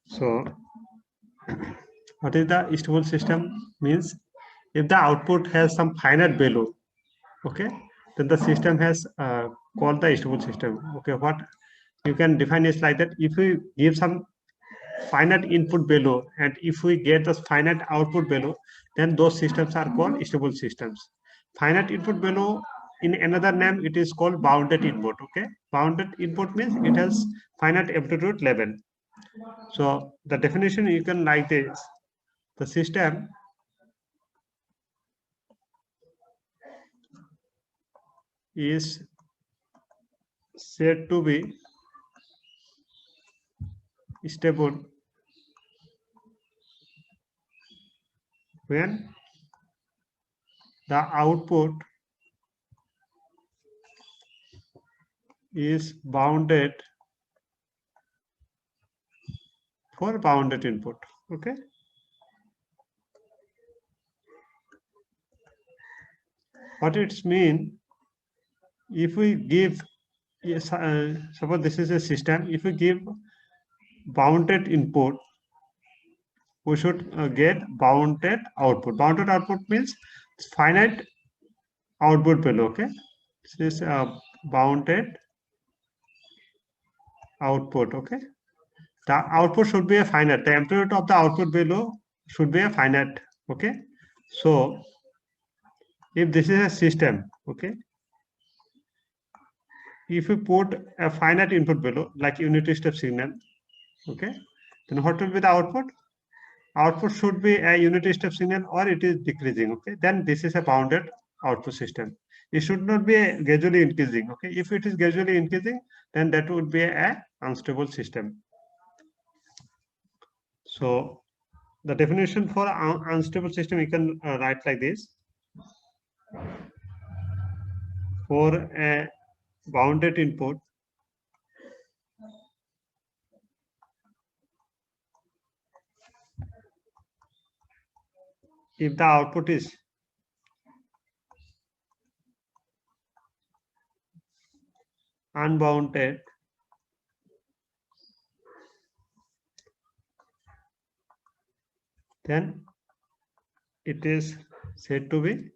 So what is the stable system? Means if the output has some finite value, okay, then the system has called the stable system. Okay, what you can define is like that: if we give some finite input value and if we get the finite output value, then those systems are called stable systems. Finite input value, in another name, it is called bounded input. Okay, bounded input means it has finite amplitude level. So the definition you can like this: the system is said to be stable when the output is bounded for bounded input. Okay, what it's mean, if we give, yes, suppose this is a system, if we give bounded input, we should get bounded output. Bounded output means finite output value. Okay, this is bounded output. Okay, the output should be a finite, the amplitude of the output value should be a finite. Okay, so if this is a system, okay, if you put a finite input value like unity step signal, okay, then what will be the output? Output should be a unity step signal or it is decreasing. Okay, then this is a bounded output system. It should not be a gradually increasing. Okay, if it is gradually increasing, then that would be a unstable system. So the definition for unstable system you can write like this: for a bounded input, if the output is unbounded, then it is said to be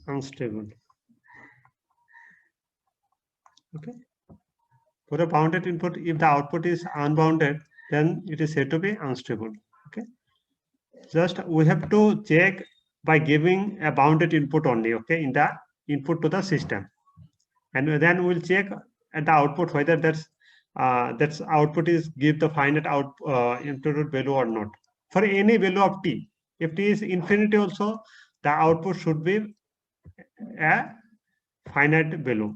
unstable. Okay, for a bounded input, if the output is unbounded, then it is said to be unstable. Okay, just we have to check by giving a bounded input only. Okay, in the input to the system, and then we'll check at the output whether that's output is give the finite out amplitude value or not. For any value of t, if t is infinity also, the output should be a finite value.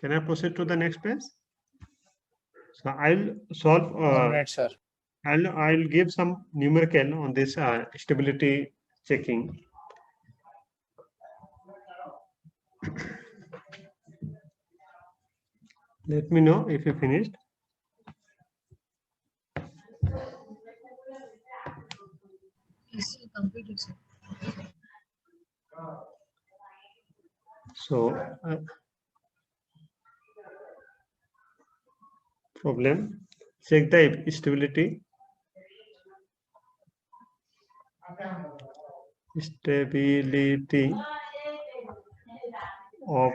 Can I proceed to the next page? So I'll solve. 1 minute, sir. I'll give some numerical on this stability checking. Let me know if you finished. Yes, completed, sir. So problem, check the stability of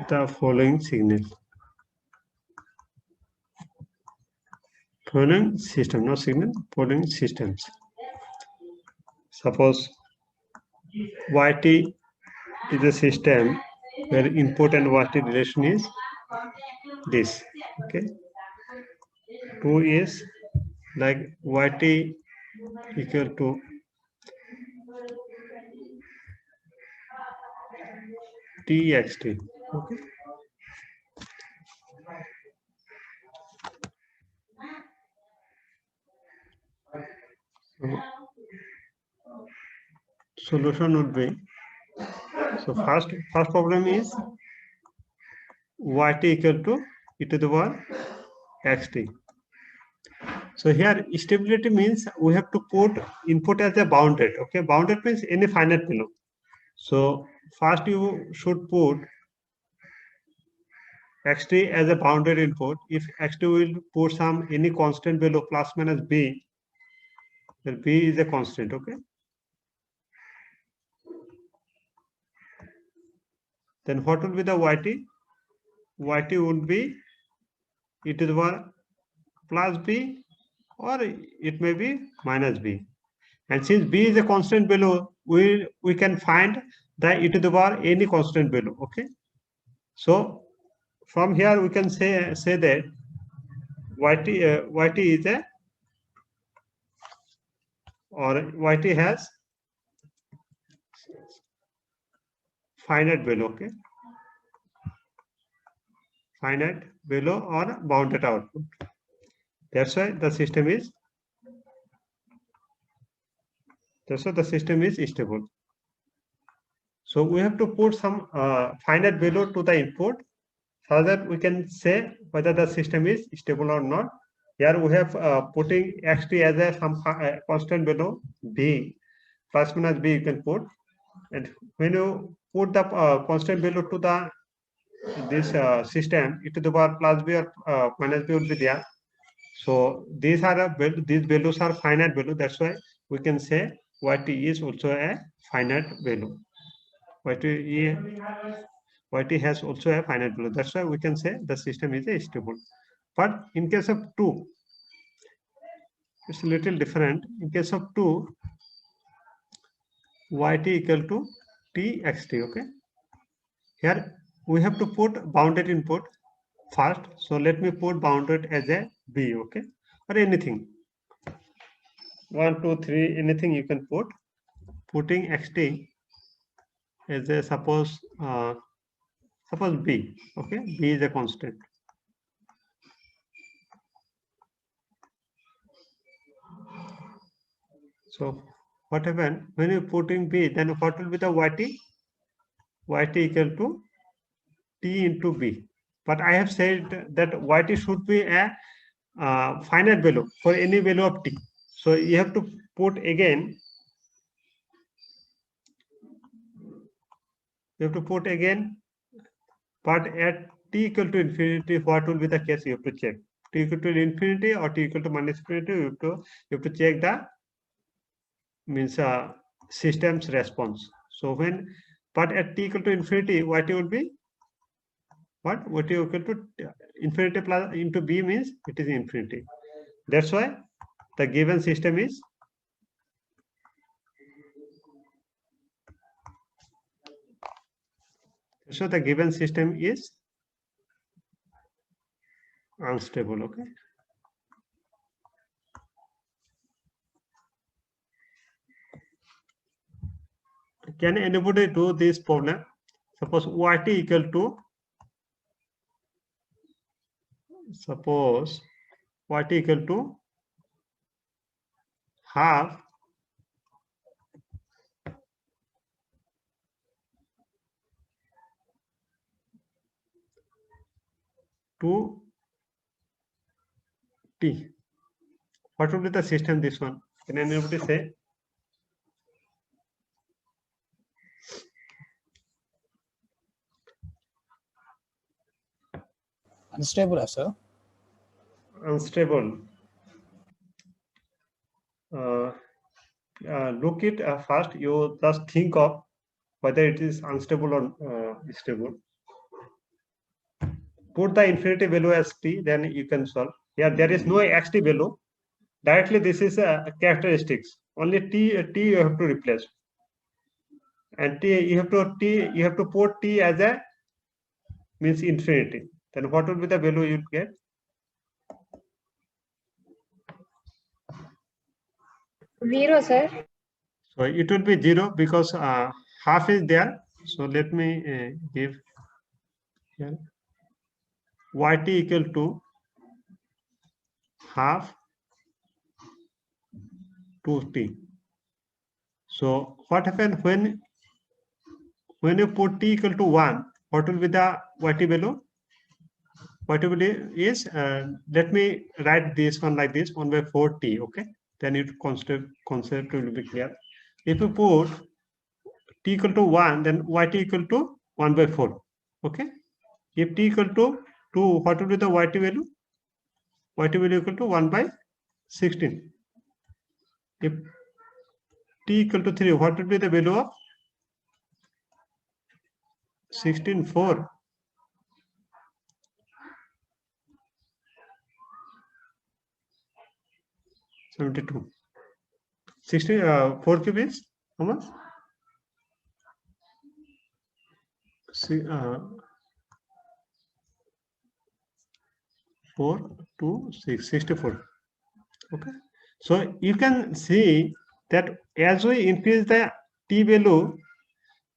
the following signal. Following system, not signal, following systems. Suppose yt is a system where input and yt relation is this. Okay, 2 is like yt equal to txt. Okay, so solution would be, so first problem is yt equal to e to the power xt. So here stability means we have to put input as a bounded. Okay, bounded means any finite value. So first you should put xt as a bounded input. If xt will put some any constant value plus minus b, then b is a constant. Okay. Then what will be the yt? Yt would be e to the power plus b, or it may be minus b. And since b is a constant value, we can find the e to the power any constant value. Okay. So from here we can say that yt is a, or yt has finite value. Okay, finite value or bounded output. That's why the system is stable. So we have to put some finite value to the input so that we can say whether the system is stable or not. Here we have putting xt as a some constant value b, plus minus b you can put, and when you put the constant value to the this system, e to the power plus b or minus b will be there. So these are these values are finite value. That's why we can say yt is also a finite value. Yt has also a finite value. That's why we can say the system is stable. But in case of 2, it's a little different. In case of 2, yt equal to txt. Okay. Here we have to put bounded input first. So let me put bounded as a b. Okay, or anything. 1, 2, 3, anything you can put. Putting xt as a suppose b. Okay, b is a constant. So what happened when you putting b? Then what will be the yt? Yt equal to t into b. But I have said that yt should be a finite value for any value of t. So you have to put again. You have to put again. But at t equal to infinity, what will be the case? You have to check. T equal to infinity or t equal to minus infinity. You have to check the means system's response. So when, but at t equal to infinity, yt will be what? Yt equal to infinity plus into b means it is infinity. That's why the given system is unstable. Okay. Can anybody do this problem? Suppose yt equal to half to t. What would be the system this one? Can anybody say? Unstable, sir. Unstable. Look it first. You just think of whether it is unstable or stable. Put the infinity value as t, then you can solve. Here there is no xt value. Directly this is characteristics. Only t you have to replace. And you have to put t as a means infinity. Then what will be the value you get? Zero, sir. So it will be 0 because half is there. So let me give here yt equal to half to t. So what happens when you put t equal to 1? What will be the yt value? What is, let me write this one like this, 1 by 4t, okay? Then it concept will be clear. If you put t equal to 1, then yt equal to 1 by 4, okay? If t equal to 2, what will be the yt value? Yt value equal to 1 by 16. If t equal to 3, what will be the value of 16, 4? 72. 16, 4 cube is how much? 4, 2, 6, 64. Okay. So you can see that as we increase the t value,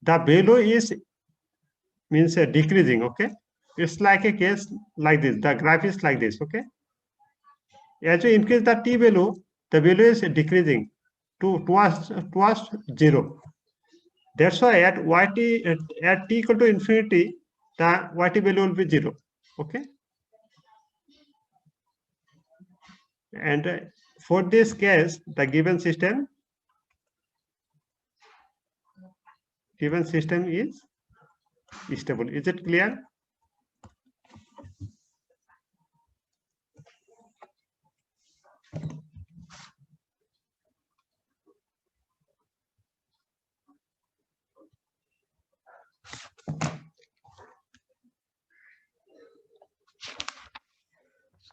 the value is means decreasing. Okay. It's like a case like this. The graph is like this. Okay. As we increase the t value, the value is decreasing towards 0. That's why at at t equal to infinity, the yt value will be 0. Okay. And for this case, the given system is stable. Is it clear?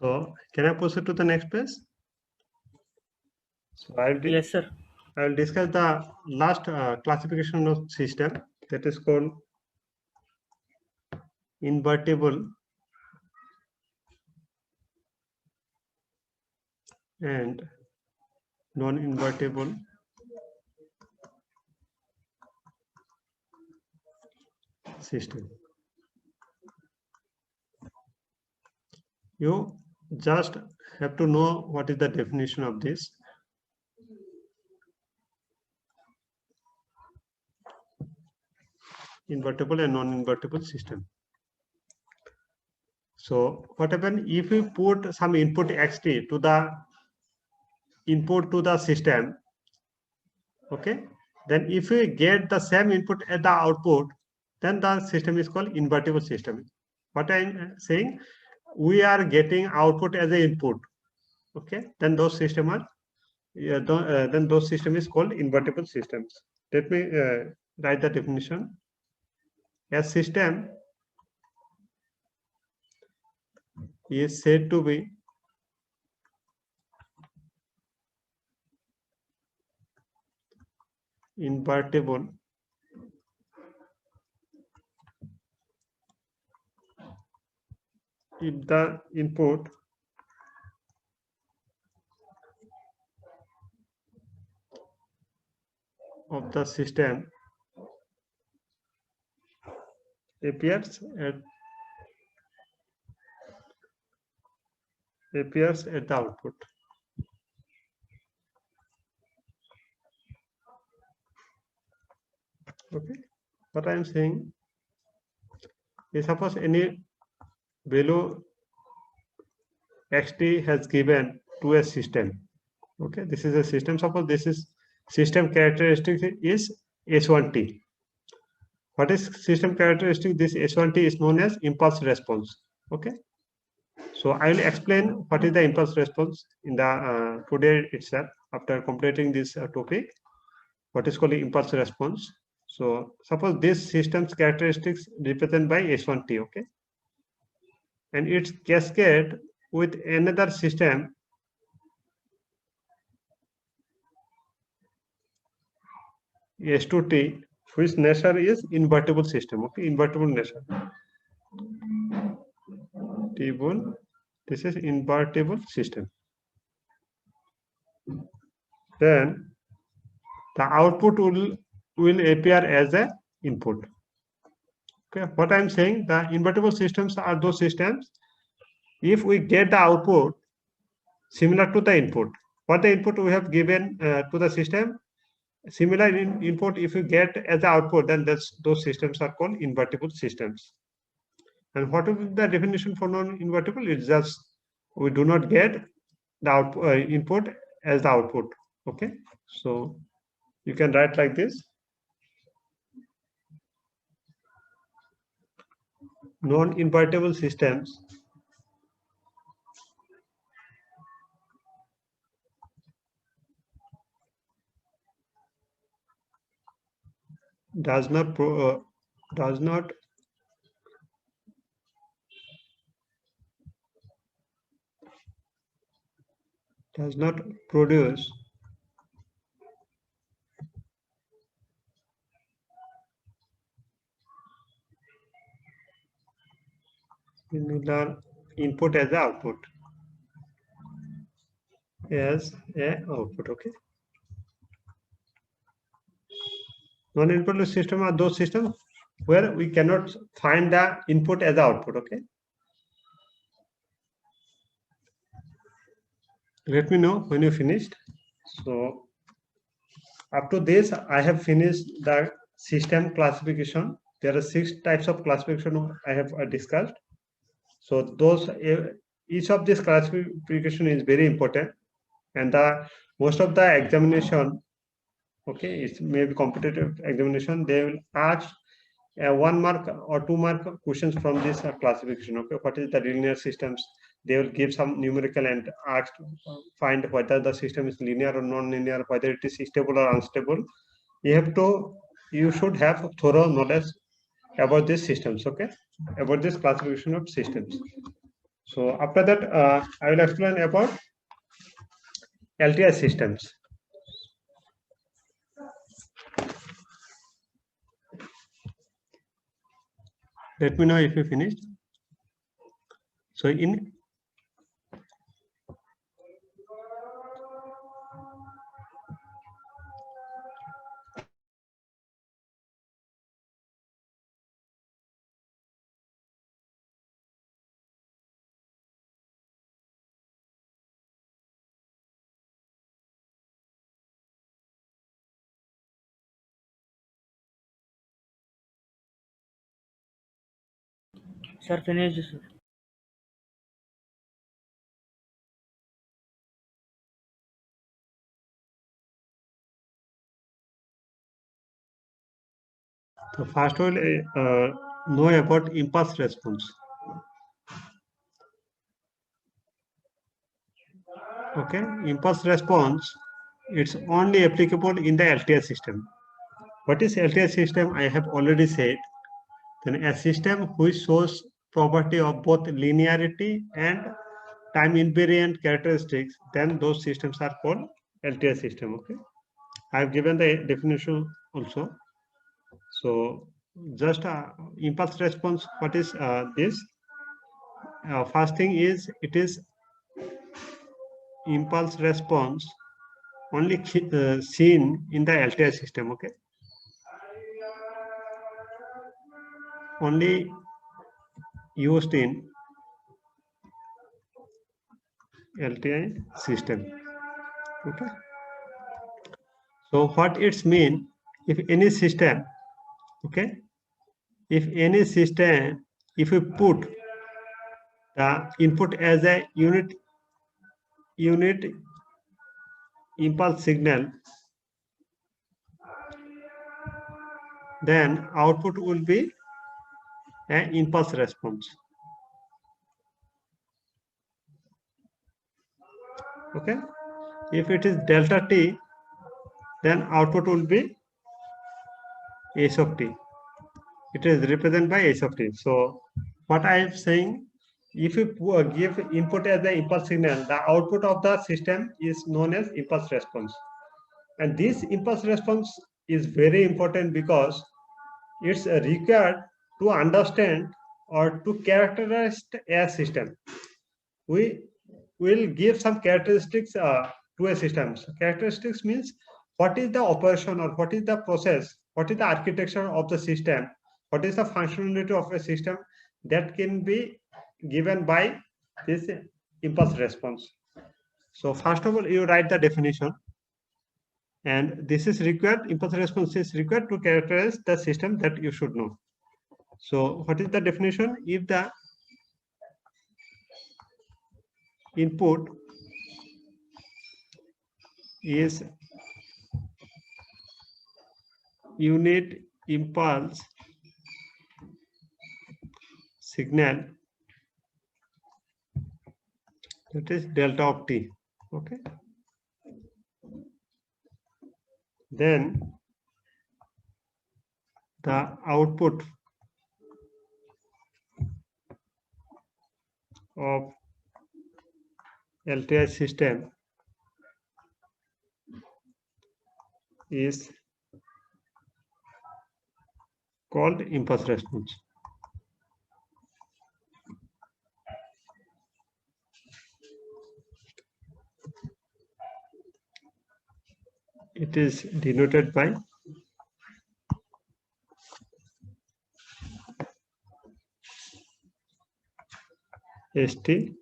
So can I proceed to the next page? So Yes, sir. I will discuss the last classification of system, that is called invertible and non-invertible system. You just have to know what is the definition of this. Invertible and non-invertible system. So what happens if we put some input xt to the input to the system, okay? Then if we get the same input at the output, then the system is called invertible system. What I'm saying, we are getting output as an input, okay? Then those system are then those system is called invertible systems. Let me write the definition. A system is said to be invertible if the input of the system appears at the output. Okay, what I am saying is, suppose any value xt has given to a system. Okay, this is a system. Suppose this is system characteristic is h1t. What is system characteristic? This h1t is known as impulse response. Okay, so I will explain what is the impulse response in the today itself after completing this topic. What is called impulse response. So suppose this system's characteristics represented by h1t, okay, and it's cascade with another system h2t, which nature is invertible system. Okay, invertible nature. T1, this is invertible system. Then the output will appear as a input. Okay, what I'm saying, the invertible systems are those systems if we get the output similar to the input. What the input we have given to the system, similar input if you get as the output, then those systems are called invertible systems. And what is the definition for non-invertible? It's just we do not get the input as the output. Okay, so you can write like this: non-invertible systems does not produce similar input as the output. Okay. Non-invertible system are those systems where we cannot find the input as the output. Okay. Let me know when you finished. So up to this, I have finished the system classification. There are 6 types of classification I have discussed. So those each of this classification is very important, and the most of the examination, okay, it's maybe competitive examination, they will ask 1 mark or 2 mark questions from this classification. Okay, what is the linear systems? They will give some numerical and ask find whether the system is linear or non-linear, whether it is stable or unstable. You should have thorough knowledge about these systems. Okay, about this classification of systems. So after that, I will explain about LTI systems. Let me know if you finished. So in Sir, finish, sir. the first one, know about impulse response. Okay, impulse response, it's only applicable in the LTI system. What is LTI system? I have already said. Then a system which shows property of both linearity and time invariant characteristics, then those systems are called LTI system. Okay, I have given the definition also. So just impulse response, what is this? First thing is, it is impulse response only seen in the LTI system. Okay, only used in LTI system. Okay, so what it's mean, if any system, okay, if any system, if we put the input as a unit impulse signal, then output will be an impulse response. Okay, if it is delta t, then output will be h of t. It is represented by h of t. So what I am saying, if you give input as the impulse signal, the output of the system is known as impulse response. And this impulse response is very important because it's required to understand or to characterize a system. We will give some characteristics to a system. So characteristics means what is the operation or what is the process, what is the architecture of the system, what is the functionality of a system that can be given by this impulse response. So first of all, you write the definition, and this is required, impulse response is required to characterize the system that you should know. So what is the definition? If the input is unit impulse signal, that is delta of t, okay, then the output of LTI system is called impulse response. It is denoted by ST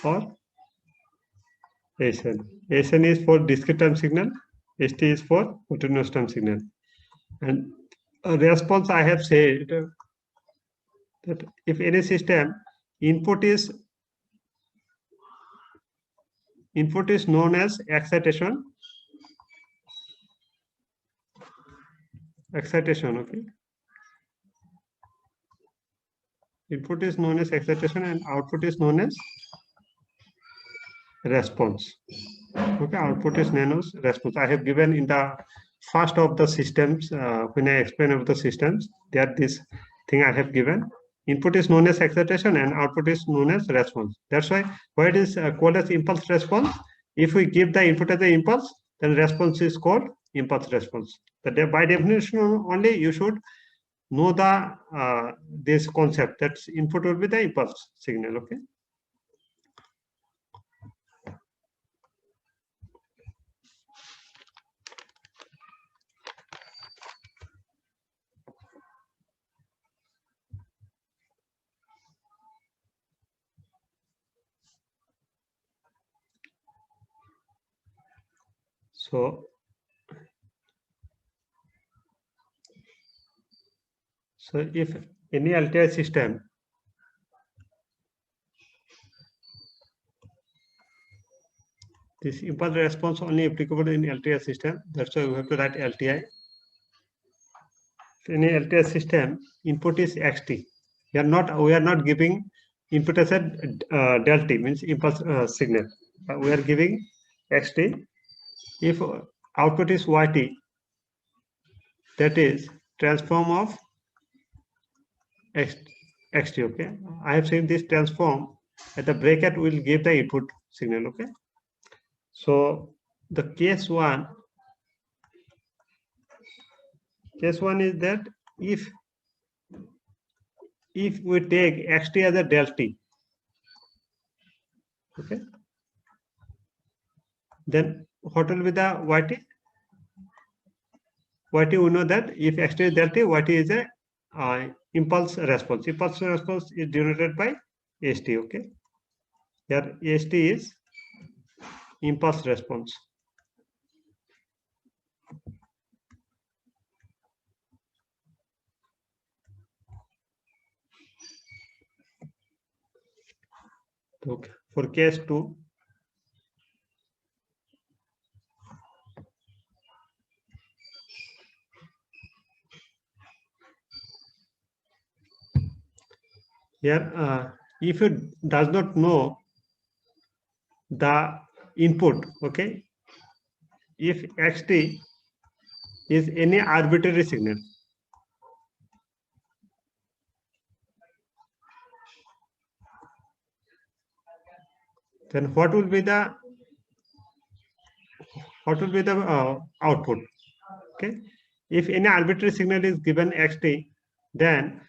or SN. SN is for discrete time signal, ST is for continuous time signal. And a response, I have said that if any system input is known as excitation, okay. Input is known as excitation and output is known as response. Okay, output is known as response. I have given in the first of the systems, when I explain about the systems, that this thing I have given. Input is known as excitation and output is known as response. That's why it is called as impulse response. If we give the input as the impulse, then response is called impulse response. But by definition only, you should know the this concept, that input will be the impulse signal. Okay. So if any LTI system this impulse response only applicable in LTI system, that's why we have to write LTI. In any LTI system, input is xt. We are not giving input as a delta t, means impulse signal. We are giving xt. If output is yt, that is transform of xt. Okay, I have seen this transform at the bracket will give the input signal. Okay, so the case one is that if we take xt as a delta t, okay, then what will be the yt? Yt, we know that if xt is delta t, yt is a impulse response. Impulse response is denoted by st. Okay, here st is impulse response. Okay, for case 2, here if it does not know the input, okay, if xt is any arbitrary signal, then what will be the output? Okay, if any arbitrary signal is given xt, then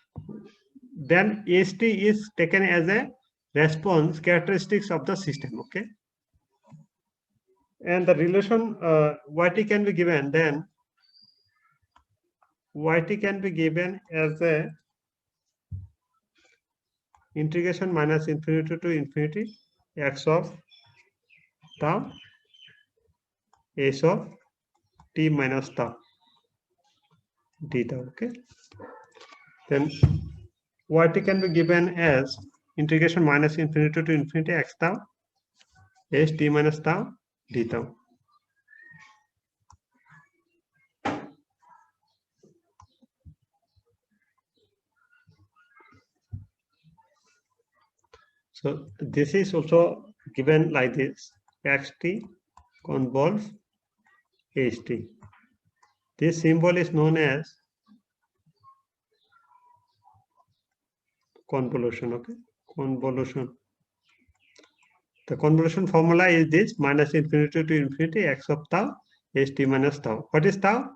st is taken as a response characteristics of the system. Okay, and the relation yt can be given, then yt can be given as a integration minus infinity to infinity x of tau s of t minus tau d tau. Okay, then yt can be given as integration minus infinity to infinity x tau s t minus tau d tau. So this is also given like this: xt convolve ht. This symbol is known as convolution. Okay, convolution. The convolution formula is this: minus infinity to infinity x of tau st minus tau. What is tau?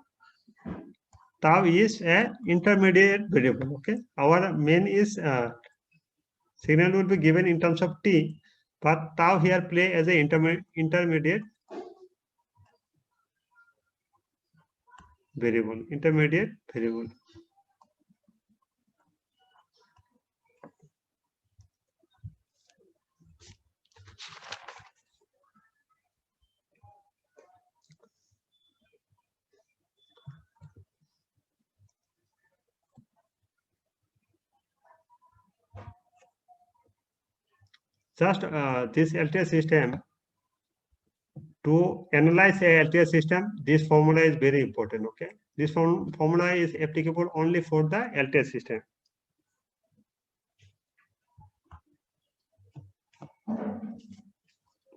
Tau is an intermediate variable. Okay, our main is signal will be given in terms of t, but tau here play as a intermediate variable. Intermediate variable. Just this LTI system, to analyze a LTI system, this formula is very important. Okay, this formula is applicable only for the LTI system.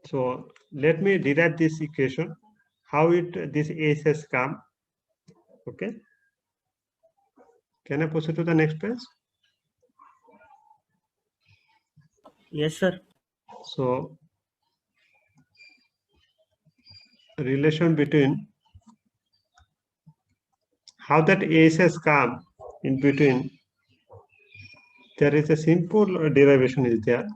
So let me derive this equation, how this ASS come. Okay, can I proceed to the next page? Yes, sir. So relation between how that ASS come in between, there is a simple derivation is there.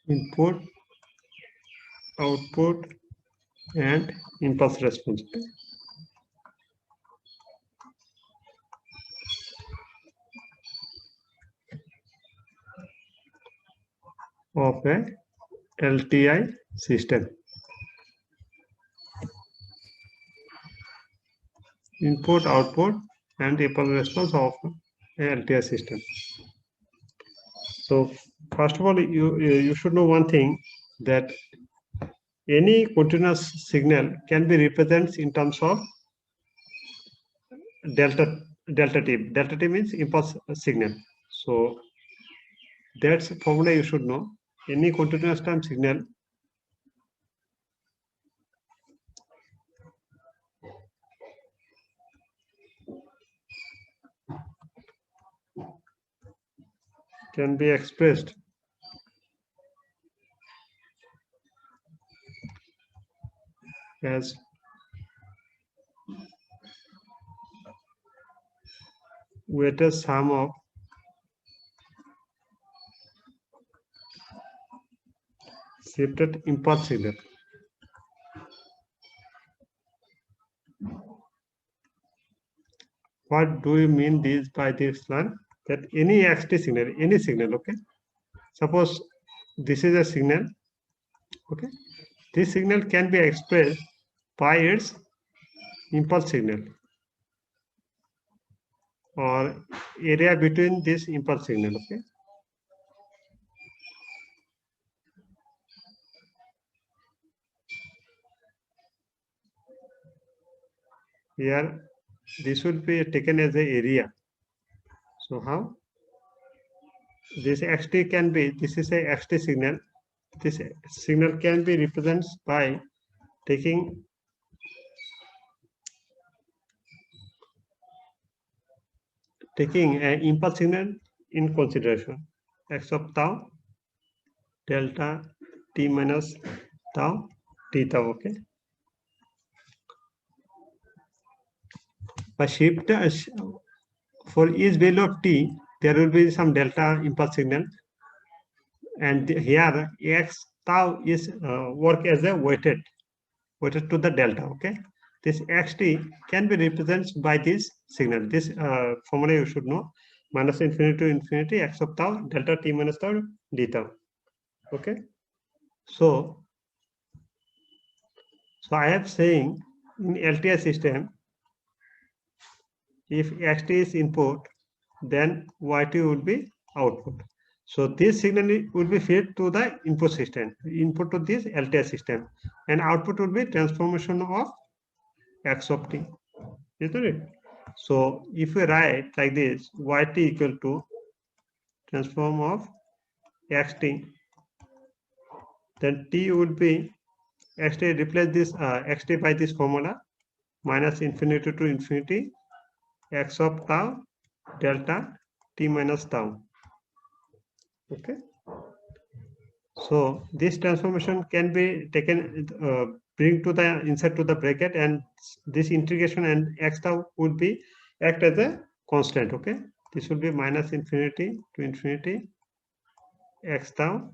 Input, output, and impulse response. Of a LTI system. Input, output, and impulse response of a LTI system. So first of all, you should know one thing, that any continuous signal can be represented in terms of delta t. Delta t means impulse signal. So that's a formula you should know. Any continuous time signal can be expressed as weighted sum of shifted impulse signal. What do you mean this by this one? That any xt signal, any signal, okay? Suppose this is a signal, okay? This signal can be expressed by its impulse signal or area between this impulse signal, okay? Here, this will be taken as a area. So how? This xt can be, this is a xt signal. This signal can be represented by taking an impulse signal in consideration. X of tau delta t minus tau t tau, okay? By shift for each value of t, there will be some delta impulse signal, and here x tau is work as a weighted to the delta, okay? this xt can be represented by this signal. This formula you should know: minus infinity to infinity x of tau delta t minus tau d tau. Okay, so I am saying in LTI system, if xt is input, then yt would be output. So this signal will be fed to the input system, input to this LTI system, and output will be transformation of x of t, isn't it? So if we write like this, yt equal to transform of xt, then t would be xt, replace this xt by this formula, minus infinity to infinity x of tau delta t minus tau. Okay, so this transformation can be taken, bring to the inside to the bracket, and this integration and x tau would be act as a constant. Okay, this will be minus infinity to infinity x tau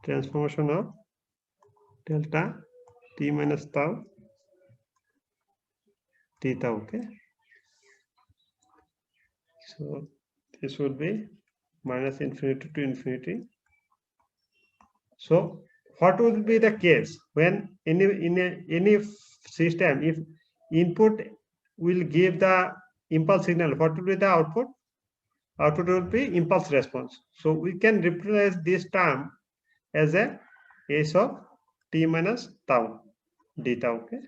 transformation of delta t minus tau d tau. Okay, so this would be minus infinity to infinity. So what would be the case when any system, if input will give the impulse signal, what will be the output? Output will be impulse response. So we can replace this term as a s of t minus tau d tau. Okay,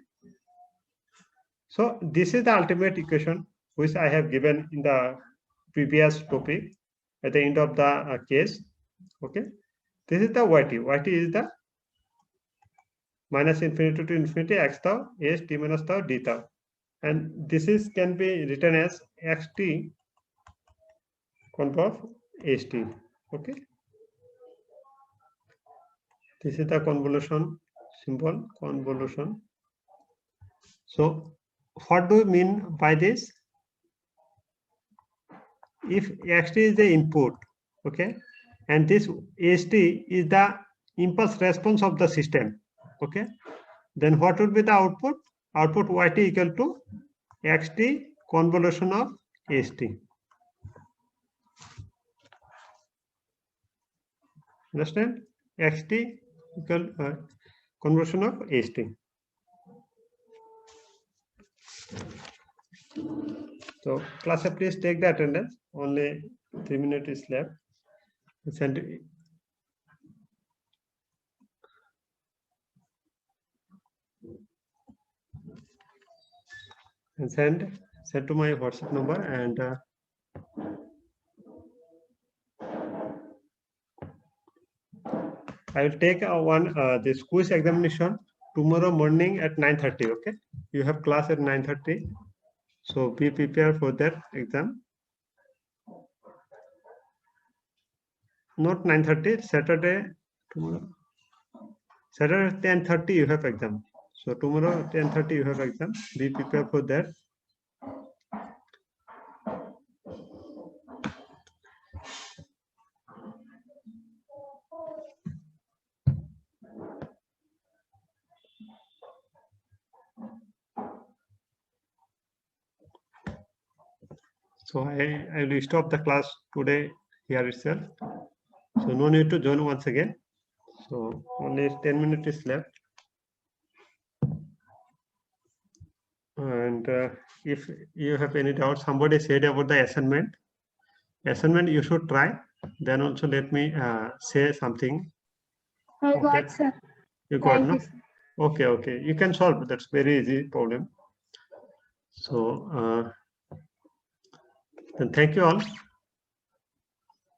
so this is the ultimate equation which I have given in the previous topic at the end of the case. Okay, this is the yt. Yt is the minus infinity to infinity x tau s t minus tau d tau, and this is can be written as xt conv of st. Okay, this is the convolution symbol, convolution. So what do we mean by this? If xt is the input, okay, and this st is the impulse response of the system, okay, then what would be the output? Output yt equal to xt convolution of st. Understand? Xt equal conversion of st. So class, please take the attendance. Only 3 minutes is left. And send to my WhatsApp number, and I will take this quiz examination tomorrow morning at 9:30. Okay, you have class at 9:30, so be prepared for that exam. Not 9:30, Saturday, tomorrow. Saturday 10:30 you have exam. So tomorrow 10:30 you have exam. Be prepared for that. So I will stop the class today here itself. So no need to join once again. So only 10 minutes is left. And if you have any doubt, somebody said about the assignment. Assignment you should try. Then also let me say something. I got, sir. You got, Thank no? you, sir. Okay, okay. You can solve. That's very easy problem. So then thank you all.